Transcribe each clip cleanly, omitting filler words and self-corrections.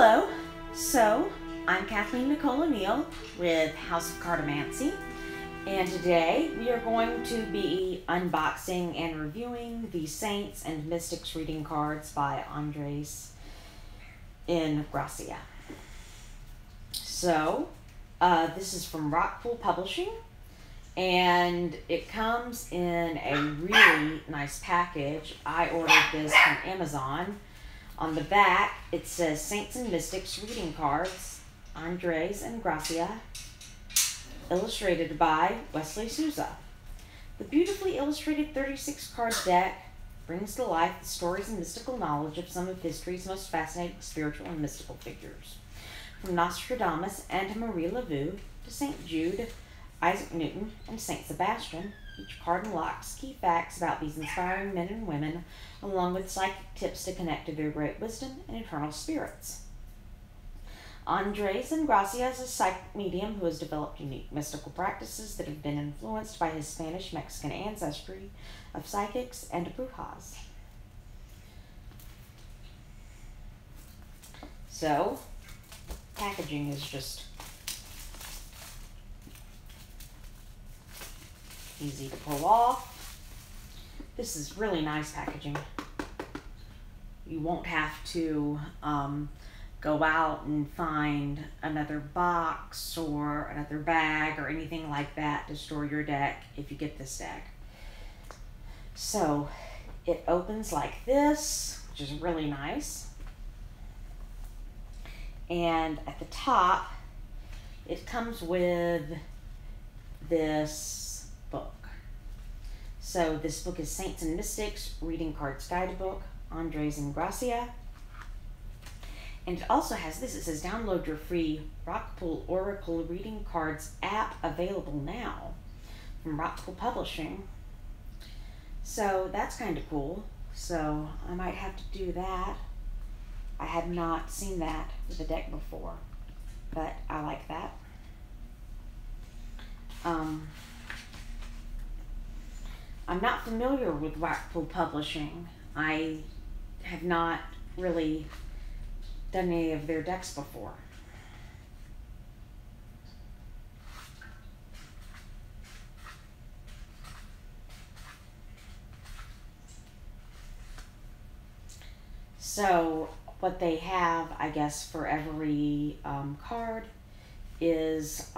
Hello, so I'm Kathleen Nicole O'Neill with House of Cartomancy, and today we are going to be unboxing and reviewing the Saints and Mystics reading cards by Andres Ingrassia. So, this is from Rockpool Publishing, and it comes in a really nice package. I ordered this from Amazon. On the back, it says Saints and Mystics Reading Cards, Andres Ingrassia, illustrated by Wesley Souza. The beautifully illustrated 36-card deck brings to life the stories and mystical knowledge of some of history's most fascinating spiritual and mystical figures. From Nostradamus and Marie Laveau to St. Jude, Isaac Newton, and St. Sebastian, each card unlocks key facts about these inspiring men and women, along with psychic tips to connect to their great wisdom and eternal spirits. Andres Ingrassia is a psychic medium who has developed unique mystical practices that have been influenced by his Spanish-Mexican ancestry of psychics and brujas. So, packaging is just easy to pull off. This is really nice packaging. You won't have to go out and find another box or another bag or anything like that to store your deck if you get this deck. So it opens like this, which is really nice. And at the top, it comes with this book. So this book is Saints and Mystics Reading Cards Guidebook, Andres Ingrassia. And it also has this. It says download your free Rockpool Oracle Reading Cards app available now from Rockpool Publishing. So that's kind of cool. So I might have to do that. I had not seen that with a deck before, but I like that. I'm not familiar with Rockpool Publishing. I have not really done any of their decks before. So what they have, I guess, for every card is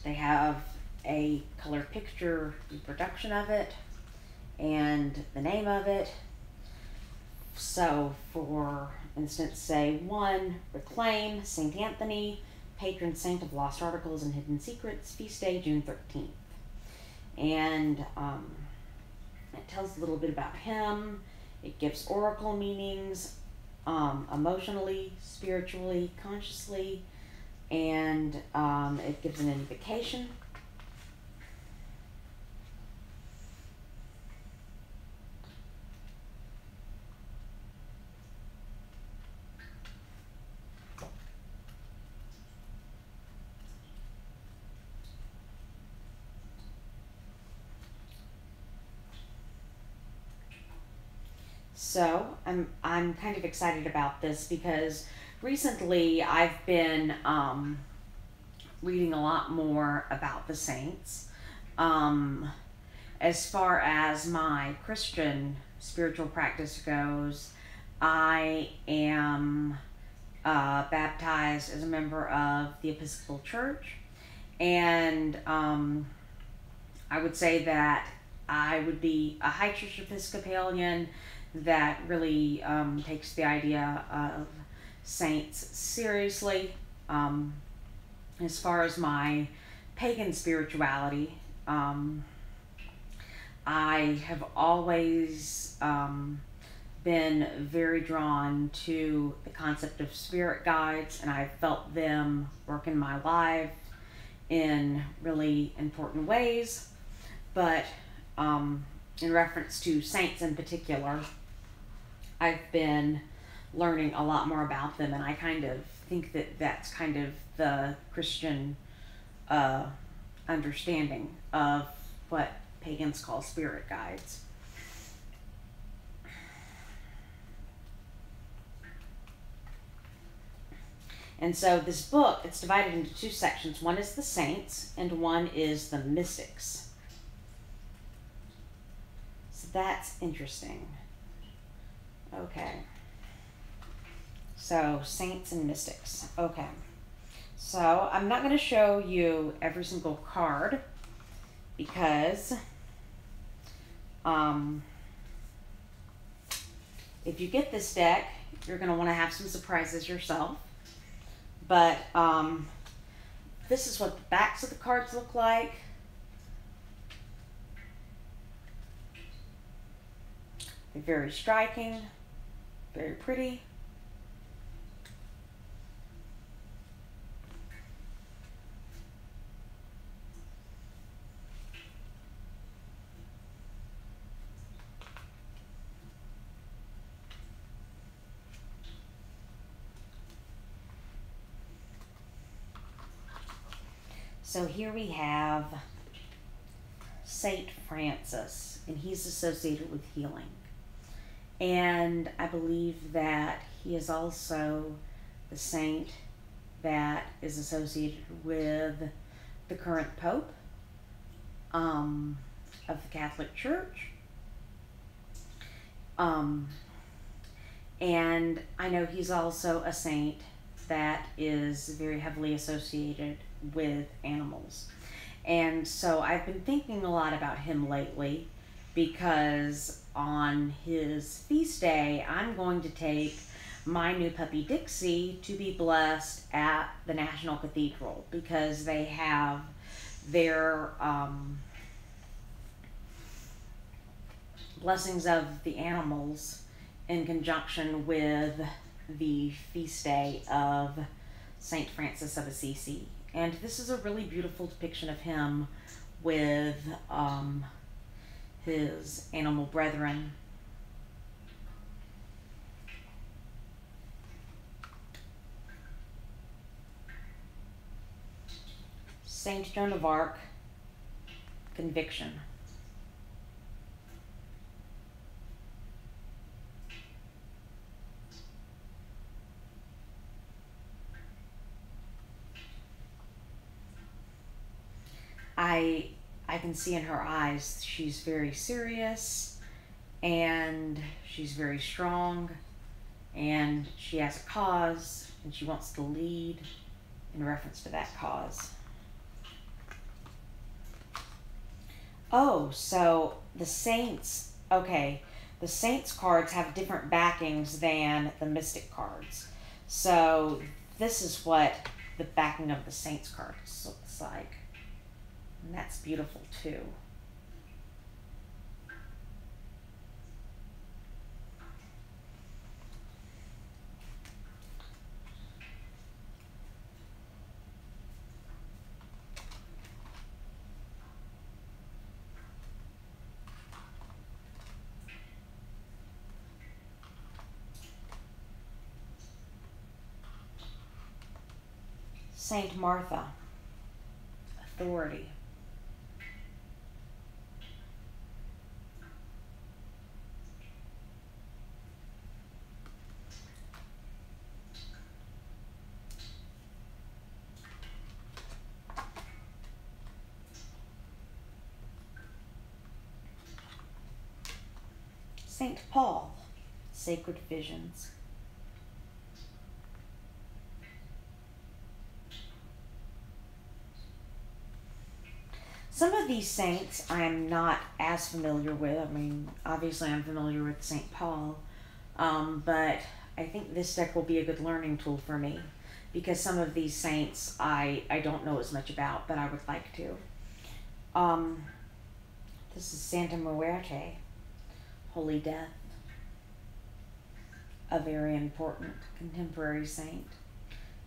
they have a color picture reproduction of it and the name of it. So for instance, say 1, Reclaim, St. Anthony, patron saint of lost articles and hidden secrets, feast day June 13th. And it tells a little bit about him. It gives oracle meanings, emotionally, spiritually, consciously, and it gives an invocation. So I'm kind of excited about this because recently I've been reading a lot more about the saints. As far as my Christian spiritual practice goes, I am baptized as a member of the Episcopal Church, and I would say that I would be a high church Episcopalian that really takes the idea of saints seriously. As far as my pagan spirituality, I have always been very drawn to the concept of spirit guides, and I've felt them work in my life in really important ways. But in reference to saints in particular, I've been learning a lot more about them, and I kind of think that that's kind of the Christian understanding of what pagans call spirit guides. And so this book, it's divided into two sections. One is the saints and one is the mystics. So that's interesting. Okay. So saints and mystics. Okay. So I'm not going to show you every single card because if you get this deck, you're going to want to have some surprises yourself. But this is what the backs of the cards look like. They're very striking, very pretty. So here we have Saint Francis, and he's associated with healing. And I believe that he is also the saint that is associated with the current Pope of the Catholic Church. And I know he's also a saint that is very heavily associated with animals. And so I've been thinking a lot about him lately because on his feast day, I'm going to take my new puppy Dixie to be blessed at the National Cathedral because they have their blessings of the animals in conjunction with the feast day of Saint Francis of Assisi. And this is a really beautiful depiction of him with his animal brethren. Saint Joan of Arc, Conviction. I can see in her eyes she's very serious and she's very strong and she has a cause and she wants to lead in reference to that cause. Oh, so the saints, okay, the saints cards have different backings than the mystic cards. So this is what the backing of the saints cards looks like. And that's beautiful too. Saint Martha, authority. Saint Paul, sacred visions. Some of these saints I am not as familiar with. I mean, obviously I'm familiar with Saint Paul, but I think this deck will be a good learning tool for me because some of these saints I don't know as much about, but I would like to. This is Santa Muerte, Holy Death, a very important contemporary saint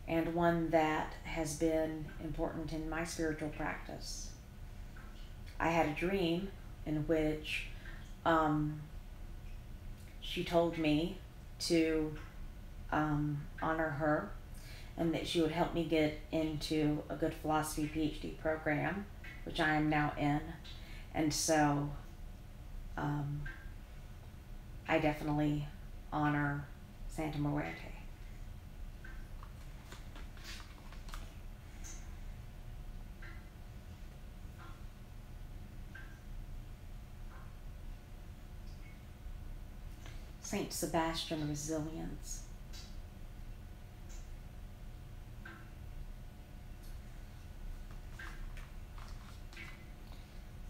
and one that has been important in my spiritual practice. I had a dream in which she told me to honor her and that she would help me get into a good philosophy PhD program, which I am now in. And so I definitely honor Santa Muerte. Saint Sebastian Resilience.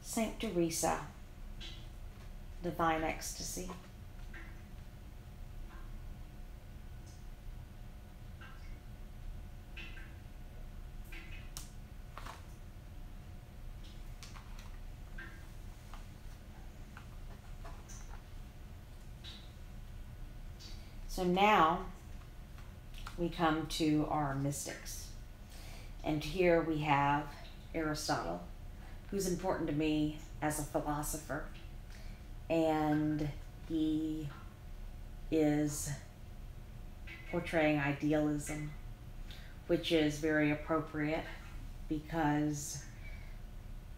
Saint Teresa, Divine Ecstasy. So now we come to our mystics. And here we have Aristotle, who's important to me as a philosopher. And he is portraying idealism, which is very appropriate because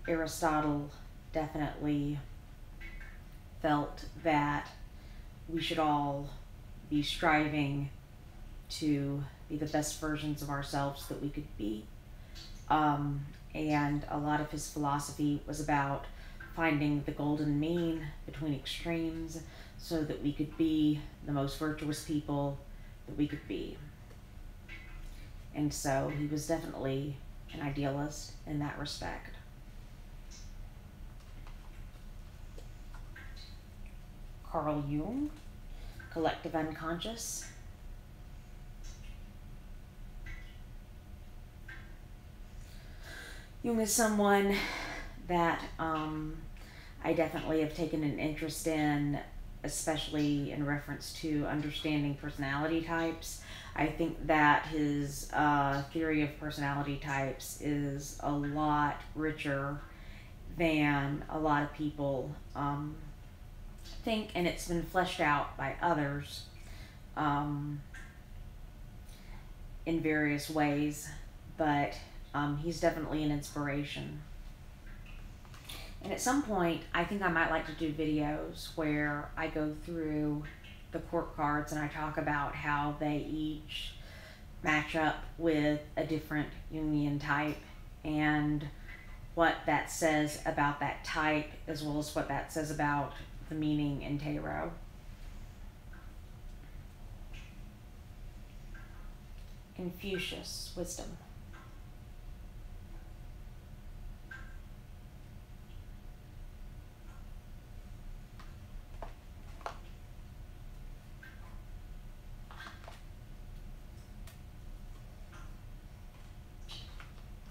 Aristotle definitely felt that we should all be striving to be the best versions of ourselves that we could be. And a lot of his philosophy was about finding the golden mean between extremes so that we could be the most virtuous people that we could be. And so he was definitely an idealist in that respect. Carl Jung, Collective Unconscious. Jung is someone that I definitely have taken an interest in, especially in reference to understanding personality types. I think that his theory of personality types is a lot richer than a lot of people think, and it's been fleshed out by others in various ways, but he's definitely an inspiration. And at some point, I think I might like to do videos where I go through the court cards and I talk about how they each match up with a different Jungian type and what that says about that type, as well as what that says about the meaning in tarot. Confucius, wisdom.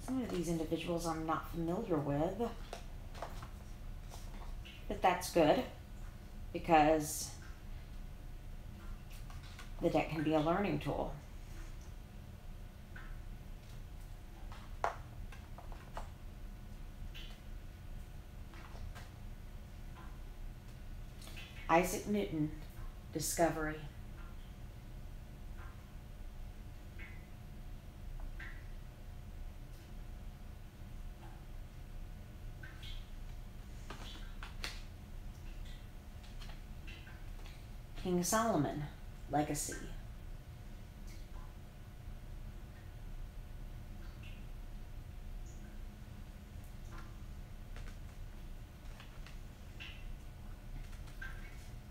Some of these individuals I'm not familiar with, but that's good because the deck can be a learning tool. Isaac Newton, Discovery. King Solomon, Legacy.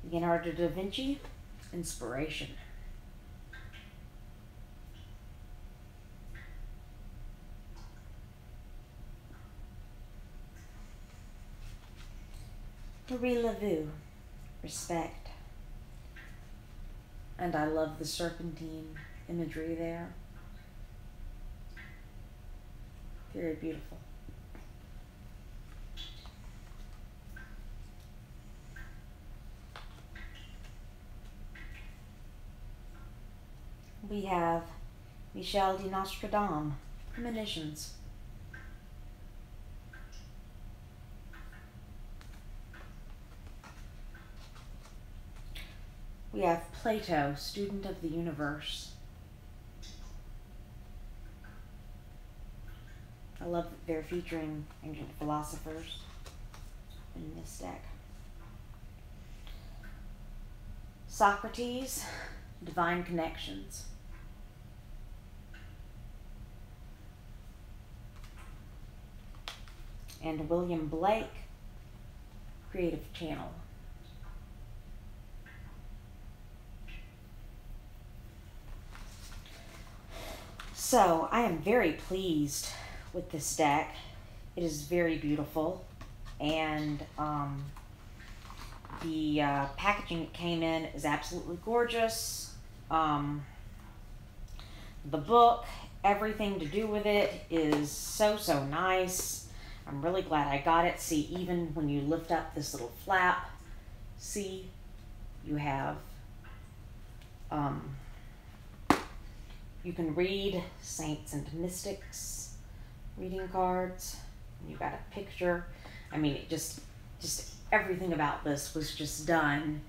Leonardo da Vinci, Inspiration. Marie Laveau, Respect. And I love the serpentine imagery there. Very beautiful. We have Michel de Nostradame, Premonitions. We have Plato, Student of the Universe. I love that they're featuring ancient philosophers in this deck. Socrates, Divine Connections. And William Blake, Creative Channel. So I am very pleased with this deck. It is very beautiful, and the packaging it came in is absolutely gorgeous. The book, everything to do with it is so nice. I'm really glad I got it. See, even when you lift up this little flap, see, you have you can read Saints and Mystics reading cards. You got a picture. I mean, it just everything about this was just done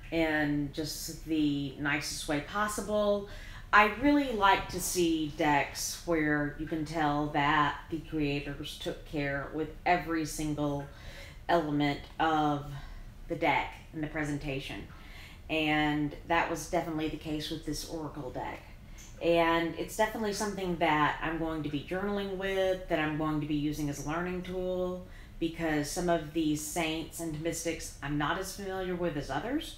in just the nicest way possible. I really like to see decks where you can tell that the creators took care with every single element of the deck in the presentation. And that was definitely the case with this Oracle deck. And it's definitely something that I'm going to be journaling with, that I'm going to be using as a learning tool, because some of these Saints and Mystics I'm not as familiar with as others.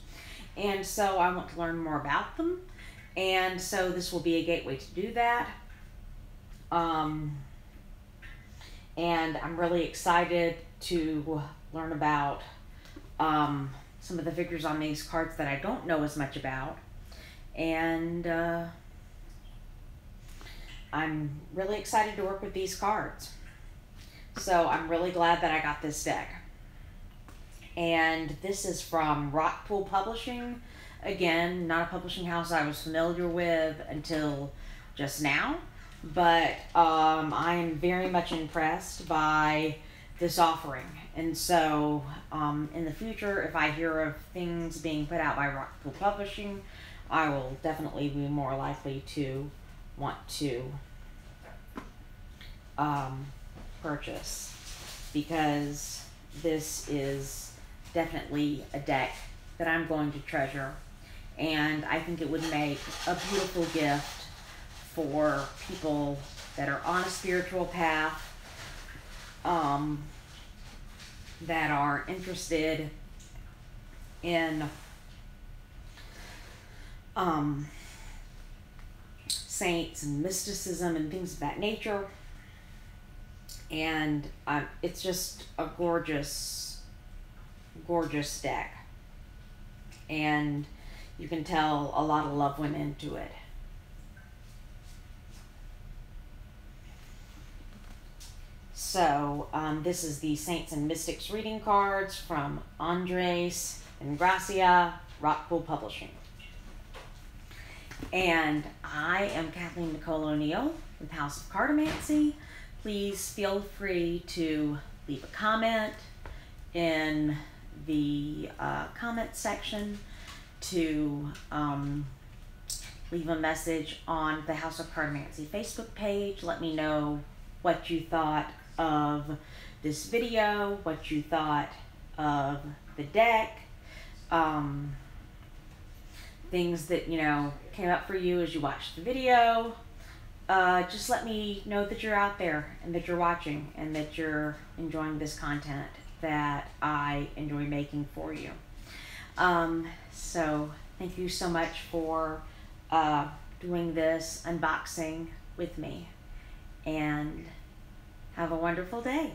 And so I want to learn more about them. And so this will be a gateway to do that. And I'm really excited to learn about some of the figures on these cards that I don't know as much about. And I'm really excited to work with these cards. So I'm really glad that I got this deck. And this is from Rockpool Publishing. Again, not a publishing house I was familiar with until just now, but I am very much impressed by this offering. And so in the future, if I hear of things being put out by Rockpool Publishing, I will definitely be more likely to want to purchase, because this is definitely a deck that I'm going to treasure. And I think it would make a beautiful gift for people that are on a spiritual path, that are interested in saints and mysticism and things of that nature. And it's just a gorgeous deck. And you can tell a lot of love went into it. So this is the Saints and Mystics reading cards from Andres and Gracia, Rockpool Publishing. And I am Kathleen Nicole O'Neill with House of Cartomancy. Please feel free to leave a comment in the comment section, to leave a message on the House of Cartomancy Facebook page. Let me know what you thought of this video, what you thought of the deck, things that, you know, came up for you as you watched the video. Just let me know that you're out there and that you're watching and that you're enjoying this content that I enjoy making for you. So thank you so much for doing this unboxing with me, and have a wonderful day.